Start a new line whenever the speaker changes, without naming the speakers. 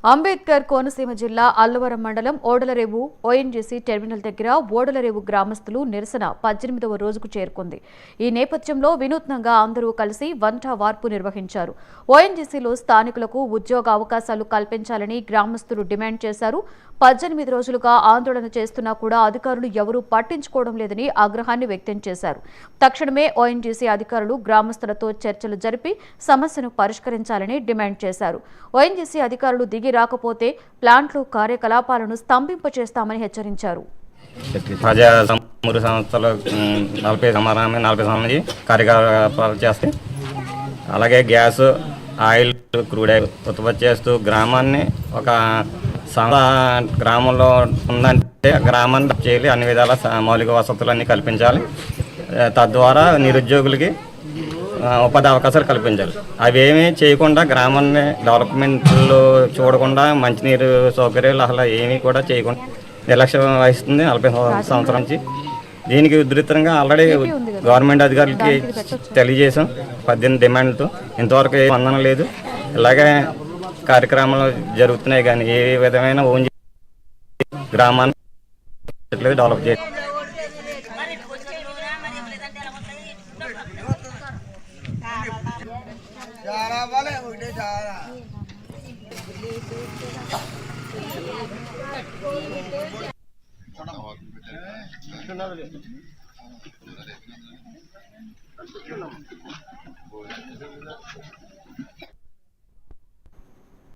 అంబేద్కర్ కోనసీమ జిల్లా అల్లవరం మండలం Odalarevu ONGC terminal దగ్గర ఓడలరేవు గ్రామస్తులు నిరసన 18వ రోజుకు చేరుకుంది. ఈ నేపథ్యంలో వినూత్నంగా అందరూ కలిసి వంట వార్పు నిర్వహించారు. ఓఎన్జీసీలో స్థానికులకు ఉద్యోగ అవకాశాలు కల్పించాలని గ్రామస్తులు డిమాండ్ చేశారు. 18 రోజులుగా ఆందోళన చేస్తున్నా కూడా అధికారులు ఎవరూ పట్టించుకోవడం లేదని ఆగ్రహాన్ని వ్యక్తం చేశారు. తక్షణమే ఓఎన్జీసీ అధికారులు గ్రామస్తులతో చర్చలు జరిపి సమస్యను పరిష్కరించాలని డిమాండ్ చేశారు. ఓఎన్జీసీ అధికారులు దిగి రాకపోతే ప్లాంట్లు కార్యకలాపాలను స్తంభింపచేస్తామని హెచ్చరించారు.
ప్రజా 3 సంవత్సరాలు 40 సంవత్సరాల నుంచి కార్యకలాపాలు చేస్తే అలాగే గ్యాస్ ఆయిల్ క్రూడ్ ఆయిల్ ఉత్పత్తి చేస్తూ గ్రామాన్ని ఒక గ్రామంలో ఉందంటే గ్రామాన్ని చేయాలి, అన్ని విధాల మౌలిక వసతులన్నీ కల్పించాలి. తద్వారా నిరుద్యోగులకి ఉపాధి అవకాశాలు కల్పించాలి. అవేమీ చేయకుండా గ్రామాన్ని డెవలప్మెంట్లు చూడకుండా మంచినీరు సౌకర్యాలు అసలు ఏమీ కూడా చేయకుండా నిర్లక్ష్యం వహిస్తుంది 40 సంవత్సరాల నుంచి. దీనికి ఉధృతంగా ఆల్రెడీ గవర్నమెంట్ అధికారులకి తెలియజేసాం 18 డిమాండ్లతో. ఇంతవరకు ఏ స్పందన లేదు. ఇలాగే కార్యక్రమాలు జరుగుతున్నాయి కానీ ఏ విధమైన గ్రామాన్ని డెవలప్ చేయాలి.